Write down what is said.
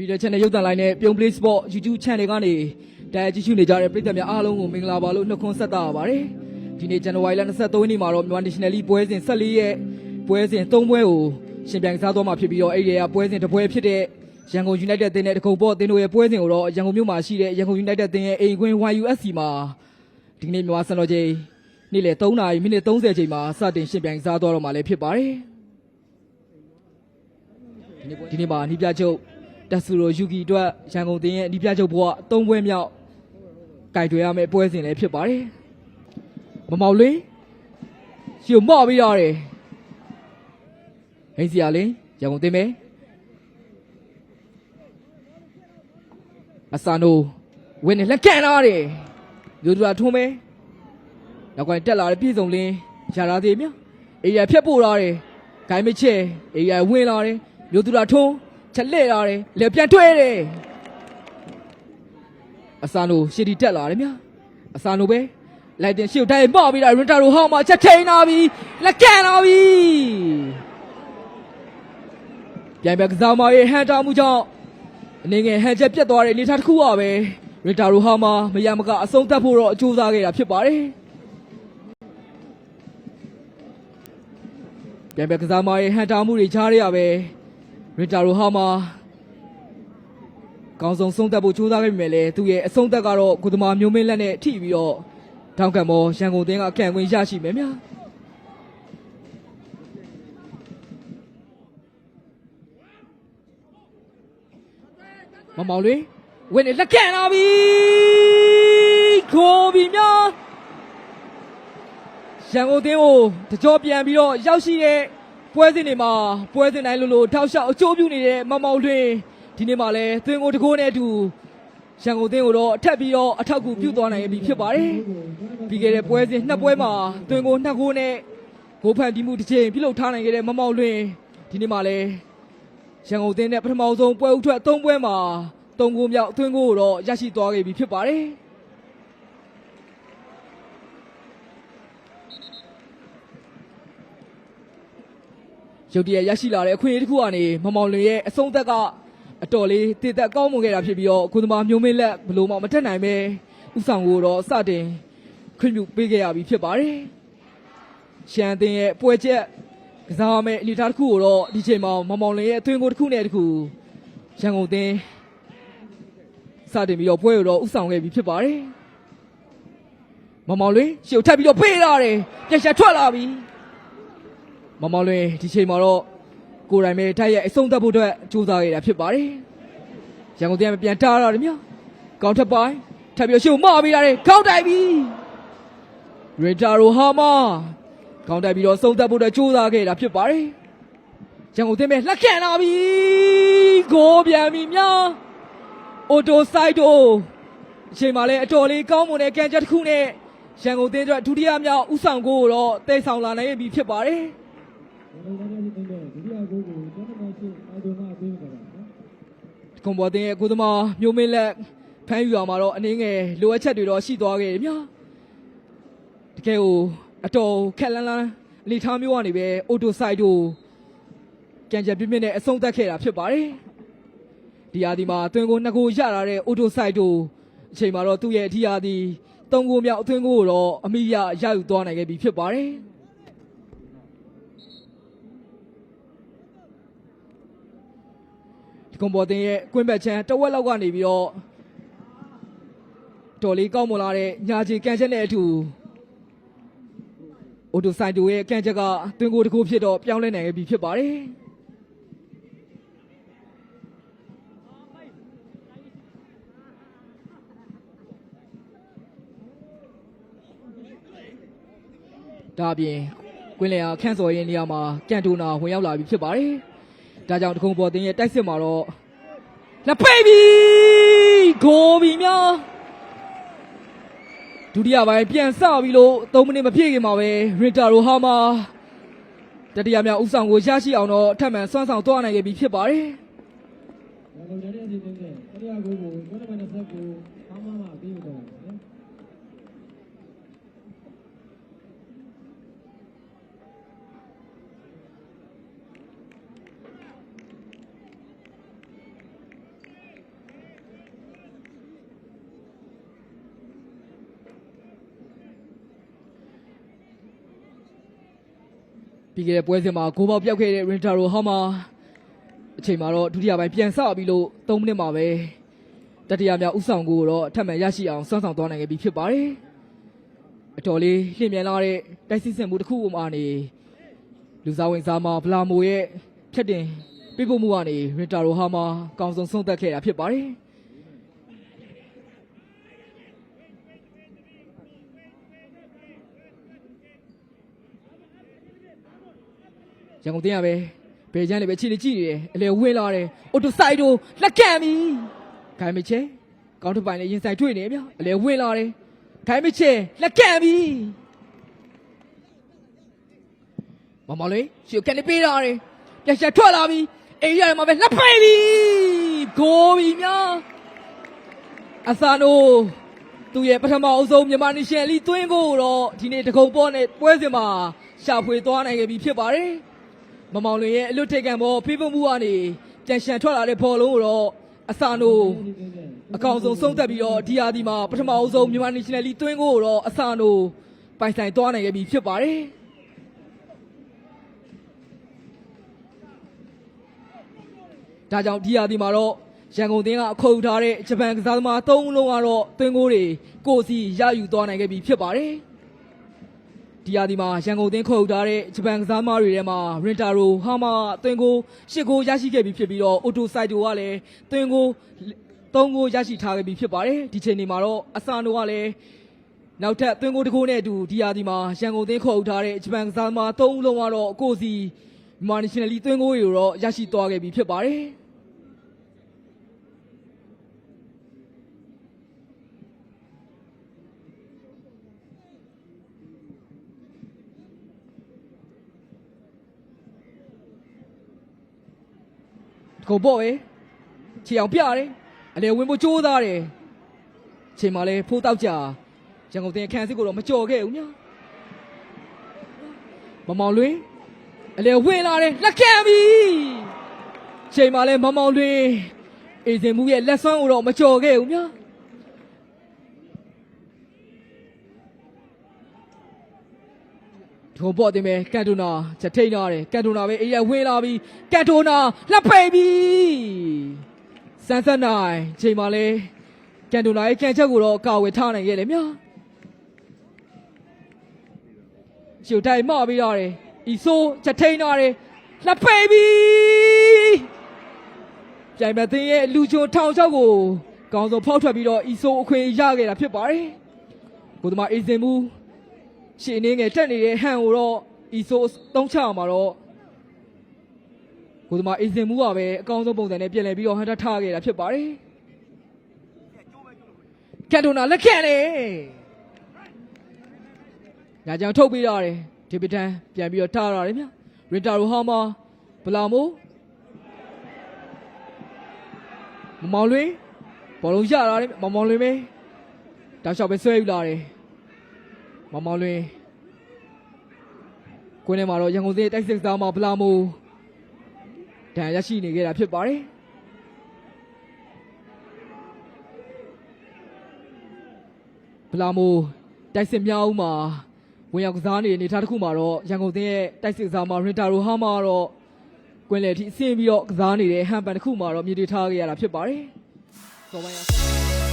Reader Channel ရုပ်သံလိုင်းနဲ့ပြုံး Play Sport YouTube Channel ကနေတိုက်ကြည့်ရှုနေကြတဲ့ပရိသတ်များအားလုံးကိုမင်္ဂလာပါလို့နှုတ်ခွန်းဆက်တာပါပါတယ်ဒီနေ့ဇန်နဝါရီလ23ရက်နေ့မှာတော့မြန်မာ National League ပွဲစဉ်14ရက်ပွဲစဉ်3ပွဲကိုရှင်ပြိုင်စားသွားမှာဖြစ်ပြီးတော့အဲ့ဒီကပွဲစဉ်တစ်ပွဲဖြစ်တဲ့ရန်ကုန် United အသင်းနဲ့တကုံပေါ့အသင်းတို့ရဲ့ပွဲစဉ်ကိုတော့ရန်ကုန်မြို့မှာရှိတဲ့ရန်ကုန် United အသင်းရဲ့အိမ်ကွင်း YUSC မှာဒီနေ့မြန်မာစံတော်ချိန်နေ့လယ်3:30ချိန်မှာစတင်ရှင်ပြိုင်စားသွားတော့မှာလည်းဖြစ်ပါတယ်ဒီနေ့မှာနီးပြချုပ်တက်ဆူရိုယူကီအတွက်ရန်ကုန်တင်းရဲ့နီးပြချုပ်ဘဝ3ပွဲမြောက်ကြိုက်တွေရမယ့်ပွဲစဉ်လည်းဖြစ်ပါတယ်မမောင်လင်းရှုံမော့ပြီးရတယ်ဟိန်းစီယာလင်းရန်ကုန်တင်းမယ်အဆာနိုဝင်းနဲ့လက်ကန်လာတယ်လူတို့ကထုံးမယ်နောက်ကတက်လာတဲ့ပြည်စုံလင်းရတာသေးမြအေးရဖြတ်ပို့လာတယ်ဂိုင်းမချဲအေးရဝင်လာတယ်လူတို့ကထုံးချက်လက်လာတယ်လက်ပြန်ထွဲတယ်အဆာနိုရှီတီတက်လာတယ်မြအဆာနိုပဲလိုက်တင်ရှုပ်တိုင်းပေါ့ပြီးတော့ရင်တာရိုဟောင်းမှာချက်ထိန်လာပြီလက်ကန်လာပြီပြန်ပြကစားမရဲ့ဟန်တာမှုကြောင့်အနေငယ်ဟန်ချက်ပြတ်သွားတဲ့အနေထားတစ်ခုပါပဲရင်တာရိုဟောင်းမှာမရမကအဆုံးသတ်ဖို့တော့အကြိုးစားခဲ့တာဖြစ်ပါတယ်ပြန်ပြကစားမရဲ့ဟန်တာမှုတွေကြားရပဲရီတာရိုဟာမှာကောင်းဆုံးဆုံးသက်ဖို့ကြိုးစားခဲ့ပေမဲ့လည်းသူရဲ့အဆုံးသက်ကတော့ကုသမာမျိုးမင်းလက်နဲ့ထိပြီးတော့တောက်ကံမောရန်ကုန်တင်းကအကန့်ကွင်းရရှိမယ်များမမောင်လေးဝင်းနေလက်ကန်လာပြီခိုးပြီများရန်ကုန်တင်းကိုတကြောပြန်ပြီးတော့ရောက်ရှိတဲ့ပွဲစဉ်တွေမှာပွဲစဉ်တိုင်းလိုထောက်လျှောက်အကျိုးပြုနေတဲ့မမောင်လွင်ဒီနေ့မှာလည်းသွင်းကိုတကိုးနဲ့အတူရန်ကုန်သင်းကိုတော့အထက်ပြီးတော့အထောက်ကူပြုသွားနိုင်ပြီဖြစ်ပါတယ်ပြီးခဲ့တဲ့ပွဲစဉ်2ပွဲမှာသွင်းကို2ကိုးနဲ့ဂိုးဖန်တီးမှုတစ်ချိန်ပြုလုပ်ထားနိုင်ခဲ့တဲ့မမောင်လွင်ဒီနေ့မှာလည်းရန်ကုန်သင်းနဲ့ပထမဆုံးပွဲဥထွက်3ပွဲမှာ3ဂိုးမြောက်သွင်းကိုကိုတော့ရရှိသွားခဲ့ပြီဖြစ်ပါတယ်ရုတ်တရက်ရရှိလာတဲ့အခွင့်အရေးတစ်ခုကနေမမောင်လွင်ရဲ့အဆုံးသက်ကအတော်လေးတည်သက်ကောင်းမွန်ခဲ့တာဖြစ်ပြီးတော့ကုသမာမျိုးမင်းလက်ဘလို့မှမတက်နိုင်ပဲဥဆောင်ကိုတော့စတင်ခွင့်ပြုပေးခဲ့ရပြီဖြစ်ပါတယ်ရှန်တင်ရဲ့ပွဲချက်ကစားမဲ့အနေထားတစ်ခုကိုတော့ဒီချိန်မှာမမောင်လွင်ရဲ့အသွင်ကိုတစ်ခုနဲ့တစ်ခုရန်ကုန်တင်စတင်ပြီးတော့ပွဲကိုတော့ဥဆောင်ခဲ့ပြီဖြစ်ပါတယ်မမောင်လွင်ရှုပ်ထပ်ပြီးတော့ပေးရတယ်ပြန်ချက်ထွက်လာပြီမမောင်လွင်ဒီချိန်မှာတော့ကိုယ်တိုင်ပဲတိုက်ရိုက်အဆုံးသတ်ဖို့အတွက်ကြိုးစားခဲ့တာဖြစ်ပါတယ်ရန်ကုန်တရားပြန်တားရတယ်မြကောင်းထပ်ပိုင်းထပ်ပြီးရှုံမပေးရတယ်ကောင်းတိုက်ပြီရီတာရိုဟာမာကောင်းတိုက်ပြီးတော့ဆုံးသတ်ဖို့အတွက်ကြိုးစားခဲ့တာဖြစ်ပါတယ်ရန်ကုန်သင်းပဲလက်ခံလာပြီဂိုးပြန်ပြီမြအိုတိုဆိုင်တိုအချိန်မှလည်းအတော်လေးကောင်းမွန်တဲ့ကန်ချက်တစ်ခုနဲ့ရန်ကုန်သင်းအတွက်ဒုတိယမြောက်ဥဆောင်ကိုတော့တည်ဆောင်လာနိုင်ပြီဖြစ်ပါတယ်ကွန်ဘော်တင်ရဲ့ကိုသမားမျိုးမင်းလက်ဖမ်းယူရမှာတော့အနေငယ်လိုအပ်ချက်တွေတော့ရှိသွားခဲ့တယ်မြတကယ်ကိုအတော်ခက်လန်းလန်းအနေထားမျိုးကနေပဲအိုတိုဆိုင်တိုကန်ချက်ပြင်းပြင်းနဲ့အဆုံးသတ်ခဲ့တာဖြစ်ပါတယ်ဒီဟာဒီမှာအသွင်ကို2ကိုရလာတဲ့အိုတိုဆိုင်တိုအချိန်မှာတော့သူ့ရဲ့ဒီဟာဒီ3ကိုမြောက်အသွင်ကိုတော့အမိရယူသွားနိုင်ခဲ့ပြီဖြစ်ပါတယ်ကွန်ဘော်တင်ရဲ့ကွင်းဘက်ချမ်းတဝက်လောက်ကနေပြီးတော့တော်လေးကောင်းမွန်လာတဲ့ညာချီကန်ချက်နဲ့အတူအိုတိုဆိုင်တိုရဲ့ကန်ချက်ကတွင်ကိုတစ်ခုဖြစ်တော့ပြောင်းလဲနိုင်ပြီဖြစ်ပါတယ်ဒါအပြင်ကွင်းလယ်ခန့်စော်ရဲ့နေရာမှာကန်တိုနာဝင်ရောက်လာပြီဖြစ်ပါတယ်ဒါကြောင့်တခုံပေါ်တင်ရဲ့တိုက်စစ်မှာတော့လက်ပိတ်ပြီဂိုးပြီများဒုတိယပိုင်းပြန်စပြီလို့3မိနစ်မပြည့်ခင်မှာပဲရီတာရိုဟာမာတတိယမြောက်ဥဆောင်ကိုရရှိအောင်တော့ထပ်မံဆွမ်းဆောင်သွားနိုင်ခဲ့ပြီဖြစ်ပါတယ် ပြီးခဲ့တဲ့ပွဲစဉ်မှာဂိုးပေါက်ပြောက်ခဲ့တဲ့ရင်တာရိုဟာမာအချိန်မှာတော့ဒုတိယပိုင်းပြန်ဆပြီးလို့3မိနစ်မှာပဲတတိယမြောက်ဥဆောင်ကိုတော့အထက်မှန်ရရှိအောင်စွမ်းဆောင်သွားနိုင်ခဲ့ပြီဖြစ်ပါတယ်အတော်လေးလျင်မြန်လာတဲ့တိုက်စစ်ဆင်မှုတစ်ခုမှနေလူစားဝင်စားမှာဗလာမိုရဲ့ဖြတ်တင်ပြပို့မှုကနေရင်တာရိုဟာမာကောင်းဆုံးဆုံးသက်ခဲ့တာဖြစ်ပါတယ်ရန်ကုန်တင်းရပဲဘယ်ချမ်းလေးပဲခြေလေးကြည့်နေတယ်အလေဝင်လာတယ်အိုတိုဆိုင်တိုလက်ခံပြီခိုင်မချေကောင်းတစ်ပိုင်လေးရင်ဆိုင်တွေ့နေဗျအလေဝင်လာတယ်ခိုင်မချေလက်ခံပြီမလေးရှေ့ကနေပေးတာတယ်ပြန်ချက်ထွက်လာပြီအေးရတယ်မှာပဲလက်ဖိတ်ပြီဂိုးပြီများအဆာနိုသူ့ရဲ့ပထမအဆုံးမြန်မာနေရှင်လီသွင်းကိုတော့ဒီနေ့တကုံပေါ်နဲ့ပွဲစဉ်မှာရှာဖွေသွားနိုင်ခဲ့ပြီဖြစ်ပါတယ်မမောင်လွင်ရဲ့အလွတ်ထိပ်ကံပေါ်ဖေးဖို့မှုကနေကြံရှန်ထွက်လာတဲ့ဘောလုံးကိုတော့အဆာနိုအကောင်ဆုံးဆုံးသက်ပြီးတော့ဒီယာဒီမှာပထမအဆုံးမြန်မာနေရှင်လီသွင်းကိုတော့အဆာနိုပိုင်ဆိုင်သွားနိုင်ခဲ့ပြီဖြစ်ပါတယ်ဒါကြောင့်ဒီယာဒီမှာတော့ရန်ကုန်တင်းကအခုထားတဲ့ဂျပန်ကစားသမား3ဦးလုံးကတော့သွင်းကိုတွေကိုစီရယူသွားနိုင်ခဲ့ပြီဖြစ်ပါတယ်ဒီယာဒီမှာရန်ကုန်တင်းခုတ်ထားတဲ့ဂျပန်ကစားသမားတွေထဲမှာရင်တာရိုဟာမာသွင်းကို8ဂိုးရရှိခဲ့ပြီဖြစ်ပြီးတော့အိုတိုဆိုင်တိုကလည်းသွင်းကို3ဂိုးရရှိထားခဲ့ပြီဖြစ်ပါတယ်ဒီချိန်ဒီမှာတော့အဆာနိုကလည်းနောက်ထပ်သွင်းကိုတစ်ခုနဲ့အတူဒီယာဒီမှာရန်ကုန်တင်းခုတ်ထားတဲ့ဂျပန်ကစားသမား3ဦးလုံးကတော့ကိုစီမြန်မာနေရှင်နယ်လီသွင်းကိုတွေကိုတော့ရရှိသွားခဲ့ပြီဖြစ်ပါတယ်ကိုပေါ့ပဲခြေအောင်ပြတယ်အလေဝင်ဖို့ကြိုးစားတယ်ချိန်မှာလဲဖိုးတောက်ကြရန်ကုန်တင်ခန်းစစ်ကိုတော့မကြော်ခဲ့ဘူးညာမမောင်လွင်အလေဝင်လာတယ်လက်ခံပြီချိန်မှာလဲမမောင်လွင်အေးစင်မှုရဲ့လက်ဆွမ်းကိုတော့မကြော်ခဲ့ဘူးညာထုံပေါ်တင်မယ်ကန်တိုနာချက်ထိန်လာတယ်ကန်တိုနာပဲအေးရဝင်လာပြီကန်တိုနာလက်ပိတ်ပြီစန်ဆက်နိုင်ချိန်မှာလဲကန်တိုနာရဲ့ကန်ချက်ကိုတော့ကာဝယ်ထားနိုင်ခဲ့တယ်မြာရှုပ်တိုင်းမပြီးရတယ်ဤဆိုးချက်ထိန်လာတယ်လက်ပိတ်ပြီပြိုင်မသိရဲ့လူချုံထောင်ချောက်ကိုကောင်းဆုံးဖောက်ထွက်ပြီးတော့ဤဆိုးအခွင့်ရခဲ့တာဖြစ်ပါတယ်ကိုသမားအေးစင်မှုရှေ့နေငယ်တက်နေတဲ့ဟန်ကိုတော့ဤဆိုတုံးချမှာတော့ကိုသမားအေးစင်မှုကပဲအကောင်းဆုံးပုံစံနဲ့ပြင်လည်ပြီးတော့ဟန်တာထားခဲ့တာဖြစ်ပါတယ်ကန်တိုနာလက်ခံတယ်ညာကြောင်ထုတ်ပေးရတယ်ဒီပီတန်ပြန်ပြီးတော့ထားရတယ်ဗျရီတာရိုဟာမာဘလာမိုမောင်လွင်ဘောလုံးရလာတယ်မောင်လွင်ပဲတောက်လျှောက်ပဲဆွဲယူလာတယ်မောင်လွင်ကိုယ်နဲ့မှာတော့ရန်ကုန်သေးတိုက်စစ်သားမှာဗလာမိုဒဏ်ရရှိနေခဲ့တာဖြစ်ပါတယ်ဗလာမိုတိုက်စစ်မြောက်ဦးမှာဝင်ရောက်ကစားနေတဲ့အနေထားတစ်ခုမှာတော့ရန်ကုန်သေးရဲ့တိုက်စစ်သားမှာရင်တာရိုဟာမာတော့ကွင်းလေထိအဆင်းပြီးတော့ကစားနေတဲ့ဟန်ပန်တစ်ခုမှာတော့မြေတီထားခဲ့ရတာဖြစ်ပါတယ်စော်ပိုင်း